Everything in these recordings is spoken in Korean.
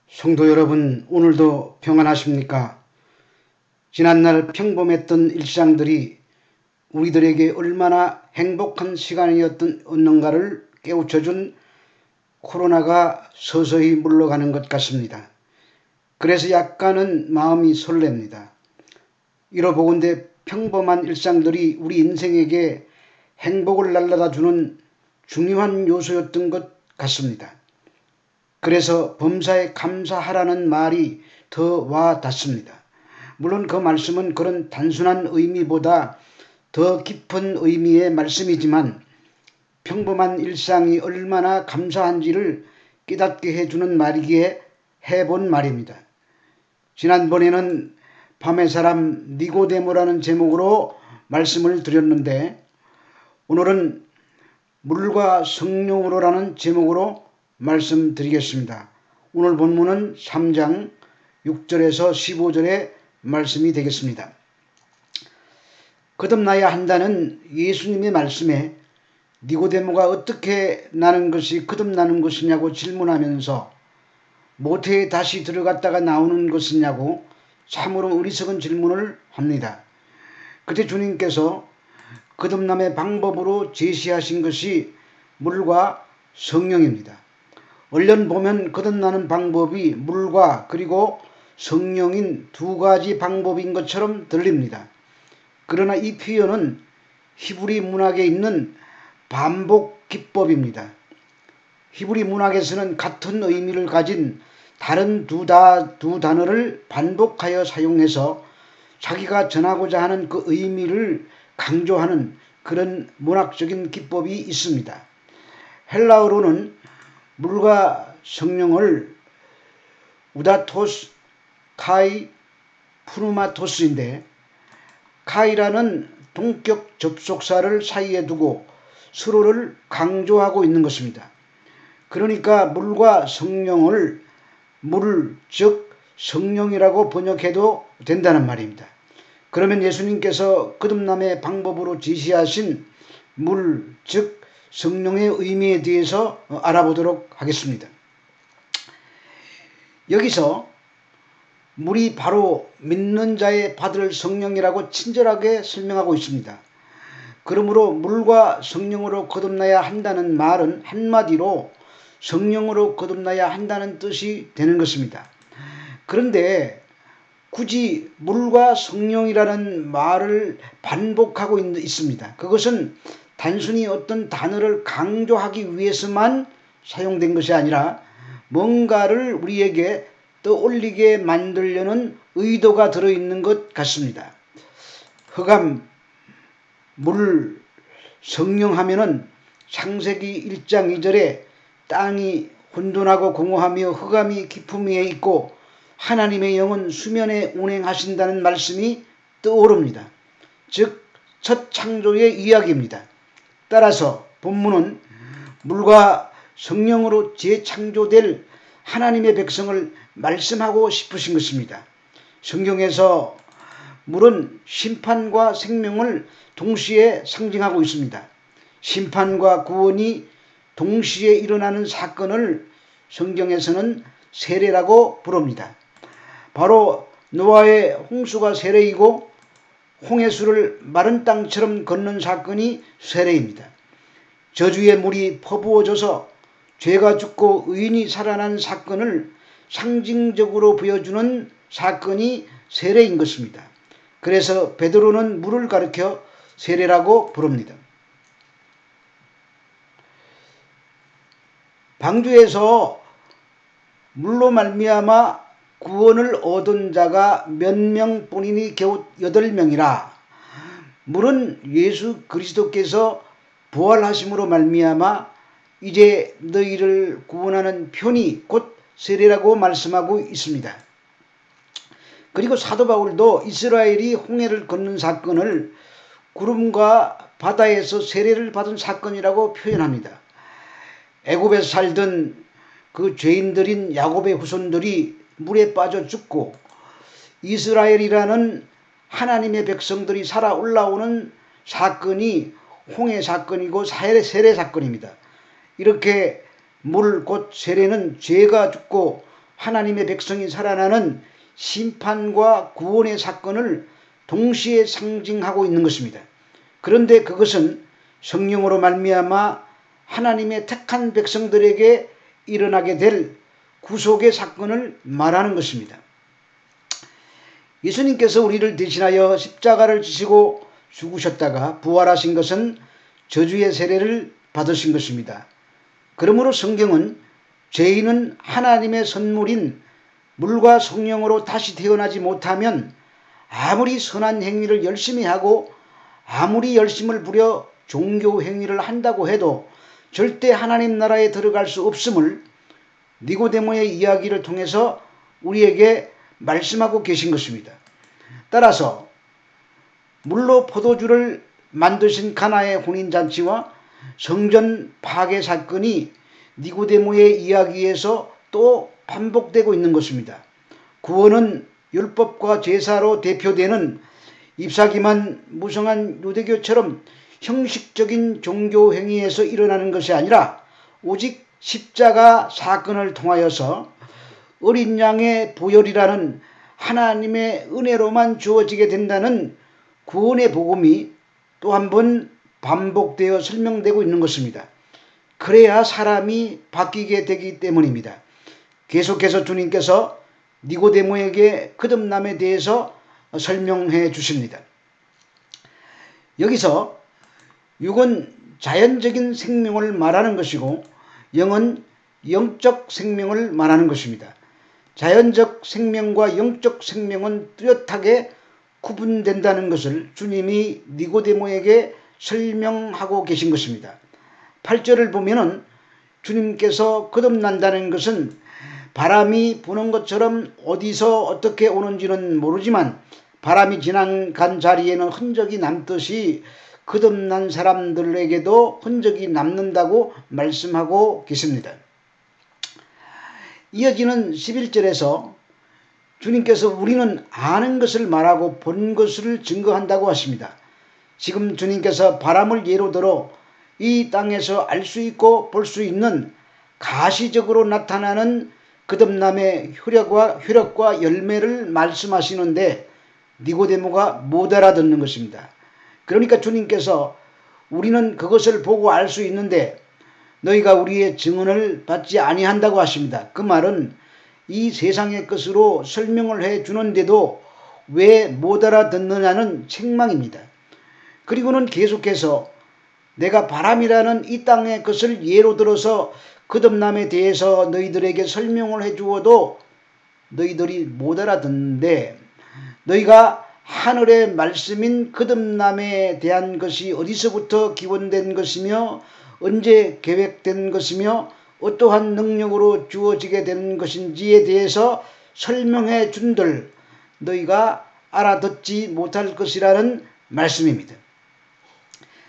성도 여러분, 오늘도 평안하십니까? 지난날 평범했던 일상들이 우리들에게 얼마나 행복한 시간이었는가를 깨우쳐준 코로나가 서서히 물러가는 것 같습니다. 그래서 약간은 마음이 설렙니다. 이러보건대 평범한 일상들이 우리 인생에게 행복을 날라다 주는 중요한 요소였던 것 같습니다. 그래서 범사에 감사하라는 말이 더 와 닿습니다. 물론 그 말씀은 그런 단순한 의미보다 더 깊은 의미의 말씀이지만 평범한 일상이 얼마나 감사한지를 깨닫게 해주는 말이기에 해본 말입니다. 지난번에는 밤의 사람 니고데모라는 제목으로 말씀을 드렸는데 오늘은 물과 성령으로라는 제목으로 말씀드리겠습니다. 오늘 본문은 3장 6절에서 15절의 말씀이 되겠습니다. 거듭나야 한다는 예수님의 말씀에 니고데모가 어떻게 나는 것이 거듭나는 것이냐고 질문하면서 모태에 다시 들어갔다가 나오는 것이냐고 참으로 어리석은 질문을 합니다. 그때 주님께서 거듭남의 방법으로 제시하신 것이 물과 성령입니다. 얼른 보면 거듭나는 방법이 물과 그리고 성령인 두 가지 방법인 것처럼 들립니다. 그러나 이 표현은 히브리 문학에 있는 반복 기법입니다. 히브리 문학에서는 같은 의미를 가진 다른 두 단어를 반복하여 사용해서 자기가 전하고자 하는 그 의미를 강조하는 그런 문학적인 기법이 있습니다. 헬라어로는 물과 성령을 우다토스, 카이, 푸누마토스인데 카이라는 동격 접속사를 사이에 두고 서로를 강조하고 있는 것입니다. 그러니까 물과 성령을 물, 즉 성령이라고 번역해도 된다는 말입니다. 그러면 예수님께서 거듭남의 방법으로 제시하신 물, 즉 성령의 의미에 대해서 알아보도록 하겠습니다. 여기서 물이 바로 믿는 자의 받을 성령이라고 친절하게 설명하고 있습니다. 그러므로 물과 성령으로 거듭나야 한다는 말은 한마디로 성령으로 거듭나야 한다는 뜻이 되는 것입니다. 그런데 굳이 물과 성령이라는 말을 반복하고 있습니다. 그것은 단순히 어떤 단어를 강조하기 위해서만 사용된 것이 아니라 뭔가를 우리에게 떠올리게 만들려는 의도가 들어있는 것 같습니다. 흑암, 물, 성령 하면은 창세기 1장 2절에 땅이 혼돈하고 공허하며 흑암이 깊음 위에 있고 하나님의 영은 수면에 운행하신다는 말씀이 떠오릅니다. 즉 첫 창조의 이야기입니다. 따라서 본문은 물과 성령으로 재창조될 하나님의 백성을 말씀하고 싶으신 것입니다. 성경에서 물은 심판과 생명을 동시에 상징하고 있습니다. 심판과 구원이 동시에 일어나는 사건을 성경에서는 세례라고 부릅니다. 바로 노아의 홍수가 세례이고 홍해수를 마른 땅처럼 걷는 사건이 세례입니다. 저주의 물이 퍼부어져서 죄가 죽고 의인이 살아난 사건을 상징적으로 보여주는 사건이 세례인 것입니다. 그래서 베드로는 물을 가리켜 세례라고 부릅니다. 방주에서 물로 말미암아 구원을 얻은 자가 몇 명뿐이니 겨우 8명이라. 물은 예수 그리스도께서 부활하심으로 말미암아 이제 너희를 구원하는 편이 곧 세례라고 말씀하고 있습니다. 그리고 사도 바울도 이스라엘이 홍해를 걷는 사건을 구름과 바다에서 세례를 받은 사건이라고 표현합니다. 애굽에서 살던 그 죄인들인 야곱의 후손들이 물에 빠져 죽고 이스라엘이라는 하나님의 백성들이 살아 올라오는 사건이 홍해 사건이고 세례 사건입니다. 이렇게 물 곧 세례는 죄가 죽고 하나님의 백성이 살아나는 심판과 구원의 사건을 동시에 상징하고 있는 것입니다. 그런데 그것은 성령으로 말미암아 하나님의 택한 백성들에게 일어나게 될 구속의 사건을 말하는 것입니다. 예수님께서 우리를 대신하여 십자가를 지시고 죽으셨다가 부활하신 것은 저주의 세례를 받으신 것입니다. 그러므로 성경은 죄인은 하나님의 선물인 물과 성령으로 다시 태어나지 못하면 아무리 선한 행위를 열심히 하고 아무리 열심을 부려 종교 행위를 한다고 해도 절대 하나님 나라에 들어갈 수 없음을 니고데모의 이야기를 통해서 우리에게 말씀하고 계신 것입니다. 따라서 물로 포도주를 만드신 가나의 혼인잔치와 성전 파괴 사건이 니고데모의 이야기에서 또 반복되고 있는 것입니다. 구원은 율법과 제사로 대표되는 잎사귀만 무성한 유대교처럼 형식적인 종교 행위에서 일어나는 것이 아니라 오직 십자가 사건을 통하여서 어린 양의 보혈이라는 하나님의 은혜로만 주어지게 된다는 구원의 복음이 또 한 번 반복되어 설명되고 있는 것입니다. 그래야 사람이 바뀌게 되기 때문입니다. 계속해서 주님께서 니고데모에게 거듭남에 대해서 설명해 주십니다. 여기서 육은 자연적인 생명을 말하는 것이고 영은 영적 생명을 말하는 것입니다. 자연적 생명과 영적 생명은 뚜렷하게 구분된다는 것을 주님이 니고데모에게 설명하고 계신 것입니다. 8절을 보면은 주님께서 거듭난다는 것은 바람이 부는 것처럼 어디서 어떻게 오는지는 모르지만 바람이 지나간 자리에는 흔적이 남듯이 거듭난 사람들에게도 흔적이 남는다고 말씀하고 계십니다. 이어지는 11절에서 주님께서 우리는 아는 것을 말하고 본 것을 증거한다고 하십니다. 지금 주님께서 바람을 예로 들어 이 땅에서 알 수 있고 볼 수 있는 가시적으로 나타나는 거듭남의 효력과 열매를 말씀하시는데 니고데모가 못 알아듣는 것입니다. 그러니까 주님께서 우리는 그것을 보고 알 수 있는데 너희가 우리의 증언을 받지 아니한다고 하십니다. 그 말은 이 세상의 것으로 설명을 해 주는데도 왜 못 알아듣느냐는 책망입니다. 그리고는 계속해서 내가 바람이라는 이 땅의 것을 예로 들어서 거듭남에 대해서 너희들에게 설명을 해 주어도 너희들이 못 알아듣는데 너희가 하늘의 말씀인 거듭남에 대한 것이 어디서부터 기원된 것이며 언제 계획된 것이며 어떠한 능력으로 주어지게 된 것인지에 대해서 설명해 준들 너희가 알아듣지 못할 것이라는 말씀입니다.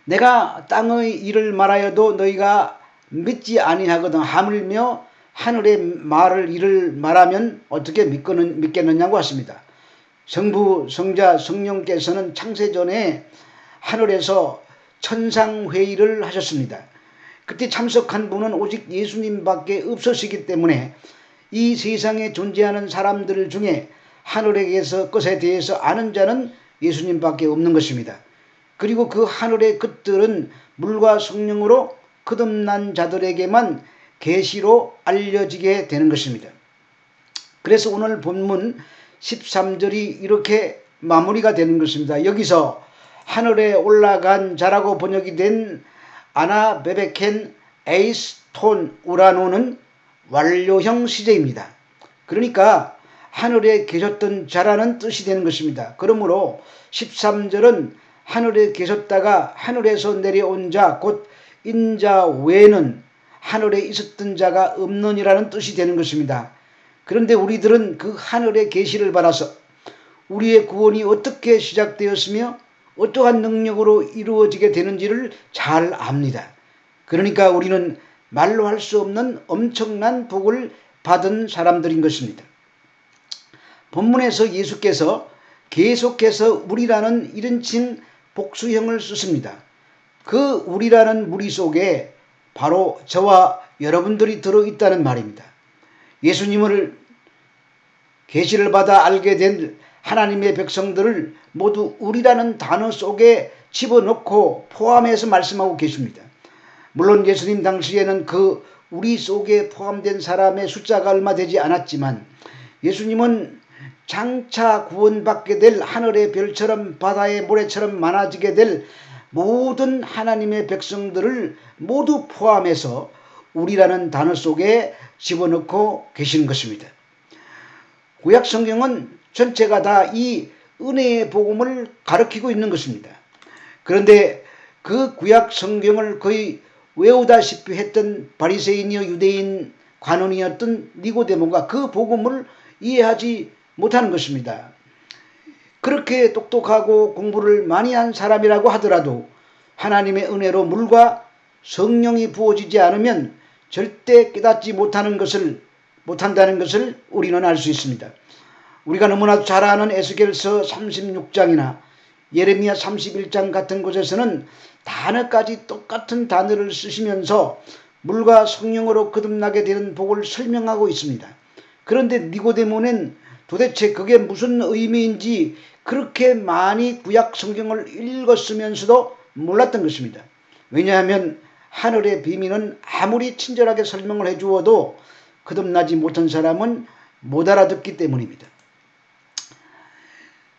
내가 땅의 일을 말하여도 너희가 믿지 아니하거든 하물며 하늘의 말을 일을 말하면 어떻게 믿겠느냐고 하십니다. 성부, 성자, 성령께서는 창세전에 하늘에서 천상회의를 하셨습니다. 그때 참석한 분은 오직 예수님밖에 없으시기 때문에 이 세상에 존재하는 사람들 중에 하늘의 것에 대해서 아는 자는 예수님밖에 없는 것입니다. 그리고 그 하늘의 것들은 물과 성령으로 거듭난 자들에게만 계시로 알려지게 되는 것입니다. 그래서 오늘 본문 13절이 이렇게 마무리가 되는 것입니다. 여기서 하늘에 올라간 자라고 번역이 된 아나베베켄 에이스 톤 우라노는 완료형 시제입니다. 그러니까 하늘에 계셨던 자라는 뜻이 되는 것입니다. 그러므로 13절은 하늘에 계셨다가 하늘에서 내려온 자 곧 인자 외에는 하늘에 있었던 자가 없느니라는 뜻이 되는 것입니다. 그런데 우리들은 그 하늘의 계시를 받아서 우리의 구원이 어떻게 시작되었으며 어떠한 능력으로 이루어지게 되는지를 잘 압니다. 그러니까 우리는 말로 할 수 없는 엄청난 복을 받은 사람들인 것입니다. 본문에서 예수께서 계속해서 우리라는 1인칭 복수형을 쓰십니다. 그 우리라는 무리 속에 바로 저와 여러분들이 들어있다는 말입니다. 예수님을 계시를 받아 알게 된 하나님의 백성들을 모두 우리라는 단어 속에 집어넣고 포함해서 말씀하고 계십니다. 물론 예수님 당시에는 그 우리 속에 포함된 사람의 숫자가 얼마 되지 않았지만 예수님은 장차 구원받게 될 하늘의 별처럼 바다의 모래처럼 많아지게 될 모든 하나님의 백성들을 모두 포함해서 우리라는 단어 속에 집어넣고 계시는 것입니다. 구약 성경은 전체가 다 이 은혜의 복음을 가리키고 있는 것입니다. 그런데 그 구약 성경을 거의 외우다시피 했던 바리새인이여 유대인 관원이었던 니고데모가 그 복음을 이해하지 못하는 것입니다. 그렇게 똑똑하고 공부를 많이 한 사람이라고 하더라도 하나님의 은혜로 물과 성령이 부어지지 않으면 절대 깨닫지 못한다는 것을 우리는 알 수 있습니다. 우리가 너무나도 잘 아는 에스겔서 36장이나 예레미야 31장 같은 곳에서는 단어까지 똑같은 단어를 쓰시면서 물과 성령으로 거듭나게 되는 복을 설명하고 있습니다. 그런데 니고데모는 도대체 그게 무슨 의미인지 그렇게 많이 구약 성경을 읽었으면서도 몰랐던 것입니다. 왜냐하면 하늘의 비밀은 아무리 친절하게 설명을 해주어도 거듭나지 못한 사람은 못 알아듣기 때문입니다.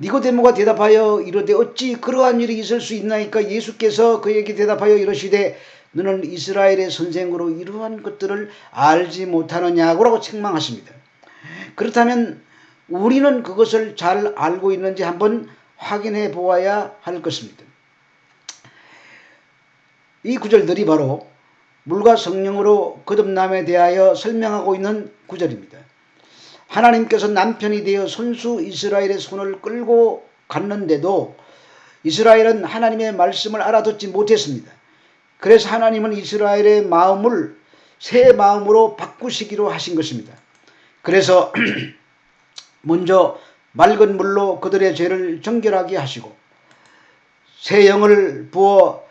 니고데모가 대답하여 이르되 어찌 그러한 일이 있을 수 있나이까? 예수께서 그에게 대답하여 이르시되 너는 이스라엘의 선생으로 이러한 것들을 알지 못하느냐고 책망하십니다. 그렇다면 우리는 그것을 잘 알고 있는지 한번 확인해 보아야 할 것입니다. 이 구절들이 바로 물과 성령으로 거듭남에 대하여 설명하고 있는 구절입니다. 하나님께서 남편이 되어 손수 이스라엘의 손을 끌고 갔는데도 이스라엘은 하나님의 말씀을 알아듣지 못했습니다. 그래서 하나님은 이스라엘의 마음을 새 마음으로 바꾸시기로 하신 것입니다. 그래서 먼저 맑은 물로 그들의 죄를 정결하게 하시고 새 영을 부어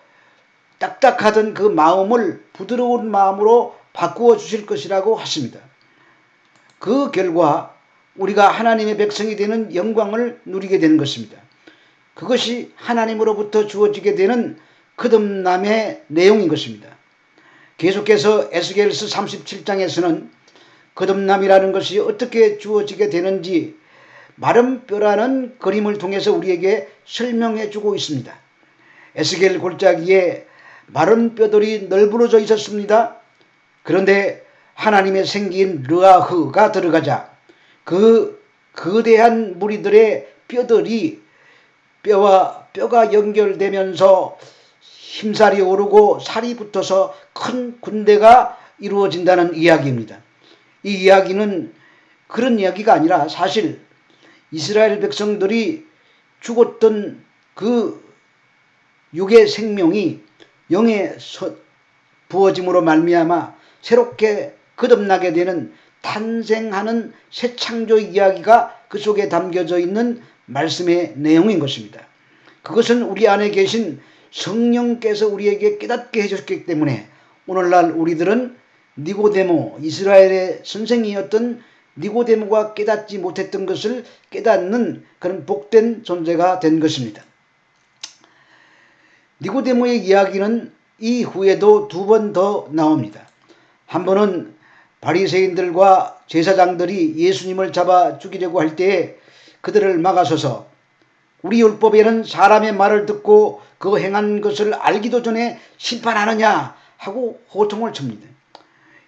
딱딱하던 그 마음을 부드러운 마음으로 바꾸어 주실 것이라고 하십니다. 그 결과 우리가 하나님의 백성이 되는 영광을 누리게 되는 것입니다. 그것이 하나님으로부터 주어지게 되는 거듭남의 내용인 것입니다. 계속해서 에스겔서 37장에서는 거듭남이라는 것이 어떻게 주어지게 되는지 마른 뼈라는 그림을 통해서 우리에게 설명해 주고 있습니다. 에스겔 골짜기에 마른 뼈들이 널브러져 있었습니다. 그런데 하나님의 생기인 르아흐가 들어가자 그 거대한 무리들의 뼈들이 뼈와 뼈가 연결되면서 힘살이 오르고 살이 붙어서 큰 군대가 이루어진다는 이야기입니다. 이 이야기는 그런 이야기가 아니라 사실 이스라엘 백성들이 죽었던 그 육의 생명이 영의 부어짐으로 말미암아 새롭게 거듭나게 되는 탄생하는 새 창조 이야기가 그 속에 담겨져 있는 말씀의 내용인 것입니다. 그것은 우리 안에 계신 성령께서 우리에게 깨닫게 해줬기 때문에 오늘날 우리들은 니고데모, 이스라엘의 선생이었던 니고데모가 깨닫지 못했던 것을 깨닫는 그런 복된 존재가 된 것입니다. 니고데모의 이야기는 이후에도 두 번 더 나옵니다. 한 번은 바리새인들과 제사장들이 예수님을 잡아 죽이려고 할 때에 그들을 막아서서 우리 율법에는 사람의 말을 듣고 그 행한 것을 알기도 전에 심판하느냐 하고 호통을 칩니다.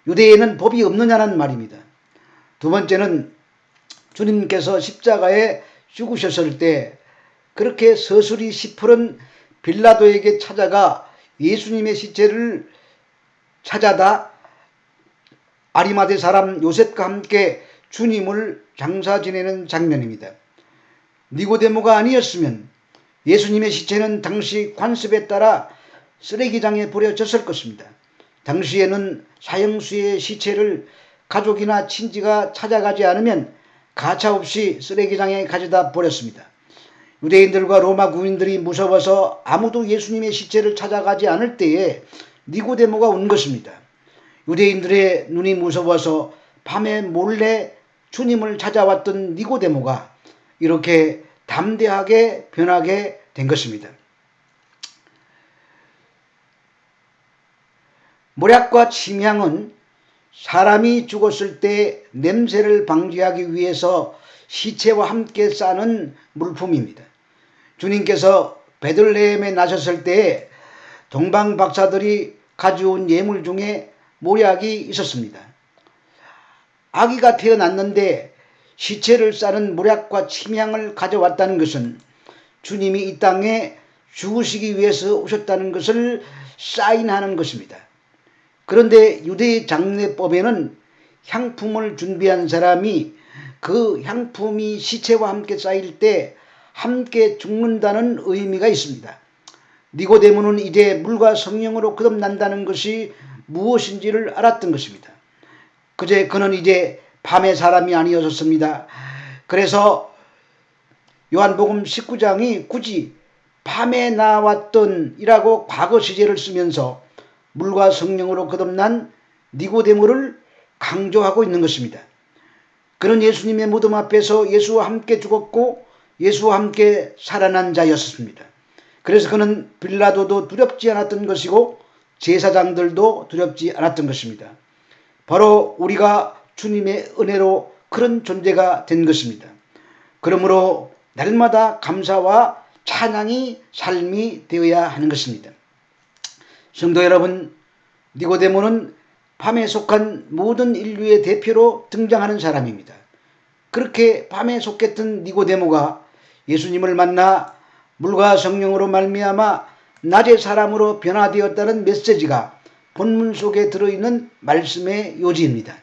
유대에는 법이 없느냐는 말입니다. 두 번째는 주님께서 십자가에 죽으셨을 때 그렇게 서술이 시푸른 빌라도에게 찾아가 예수님의 시체를 찾아다 아리마대 사람 요셉과 함께 주님을 장사 지내는 장면입니다. 니고데모가 아니었으면 예수님의 시체는 당시 관습에 따라 쓰레기장에 버려졌을 것입니다. 당시에는 사형수의 시체를 가족이나 친지가 찾아가지 않으면 가차없이 쓰레기장에 가져다 버렸습니다. 유대인들과 로마 군인들이 무서워서 아무도 예수님의 시체를 찾아가지 않을 때에 니고데모가 온 것입니다. 유대인들의 눈이 무서워서 밤에 몰래 주님을 찾아왔던 니고데모가 이렇게 담대하게 변하게 된 것입니다. 모략과 침향은 사람이 죽었을 때 냄새를 방지하기 위해서 시체와 함께 싸는 물품입니다. 주님께서 베들레헴에 나셨을 때 동방 박사들이 가져온 예물 중에 모략이 있었습니다. 아기가 태어났는데 시체를 싸는 모략과 침향을 가져왔다는 것은 주님이 이 땅에 죽으시기 위해서 오셨다는 것을 사인하는 것입니다. 그런데 유대의 장례법에는 향품을 준비한 사람이 그 향품이 시체와 함께 쌓일 때 함께 죽는다는 의미가 있습니다. 니고데모는 이제 물과 성령으로 거듭난다는 것이 무엇인지를 알았던 것입니다. 그는 이제 밤의 사람이 아니었습니다. 그래서 요한복음 19장이 굳이 밤에 나왔던 이라고 과거 시제를 쓰면서 물과 성령으로 거듭난 니고데모를 강조하고 있는 것입니다. 그는 예수님의 무덤 앞에서 예수와 함께 죽었고 예수와 함께 살아난 자였습니다. 그래서 그는 빌라도도 두렵지 않았던 것이고 제사장들도 두렵지 않았던 것입니다. 바로 우리가 주님의 은혜로 그런 존재가 된 것입니다. 그러므로 날마다 감사와 찬양이 삶이 되어야 하는 것입니다. 성도 여러분, 니고데모는 밤에 속한 모든 인류의 대표로 등장하는 사람입니다. 그렇게 밤에 속했던 니고데모가 예수님을 만나 물과 성령으로 말미암아 낮의 사람으로 변화되었다는 메시지가 본문 속에 들어있는 말씀의 요지입니다.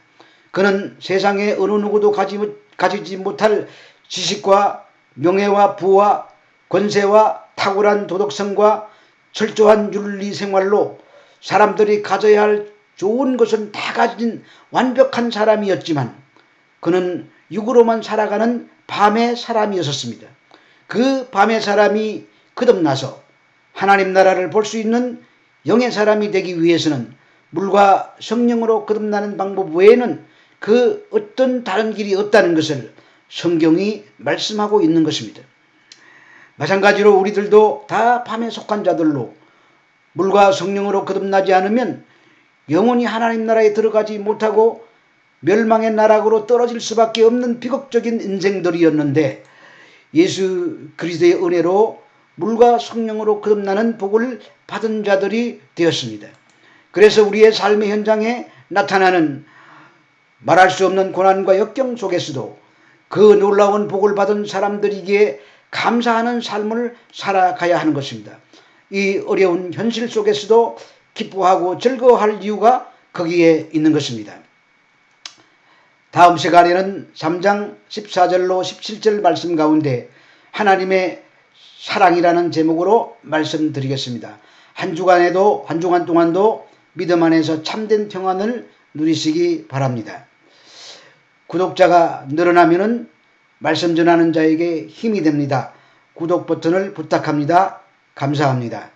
그는 세상에 어느 누구도 가지지 못할 지식과 명예와 부와 권세와 탁월한 도덕성과 철저한 윤리 생활로 사람들이 가져야 할 좋은 것은 다 가진 완벽한 사람이었지만 그는 육으로만 살아가는 밤의 사람이었습니다. 그 밤의 사람이 거듭나서 하나님 나라를 볼 수 있는 영의 사람이 되기 위해서는 물과 성령으로 거듭나는 방법 외에는 그 어떤 다른 길이 없다는 것을 성경이 말씀하고 있는 것입니다. 마찬가지로 우리들도 다 밤에 속한 자들로 물과 성령으로 거듭나지 않으면 영원히 하나님 나라에 들어가지 못하고 멸망의 나락으로 떨어질 수밖에 없는 비극적인 인생들이었는데 예수 그리스도의 은혜로 물과 성령으로 거듭나는 복을 받은 자들이 되었습니다. 그래서 우리의 삶의 현장에 나타나는 말할 수 없는 고난과 역경 속에서도 그 놀라운 복을 받은 사람들이기에 감사하는 삶을 살아가야 하는 것입니다. 이 어려운 현실 속에서도 기뻐하고 즐거워할 이유가 거기에 있는 것입니다. 다음 시간에는 3장 14절로 17절 말씀 가운데 하나님의 사랑이라는 제목으로 말씀드리겠습니다. 한 주간 동안도 믿음 안에서 참된 평안을 누리시기 바랍니다. 구독자가 늘어나면은 말씀 전하는 자에게 힘이 됩니다. 구독 버튼을 부탁합니다. 감사합니다.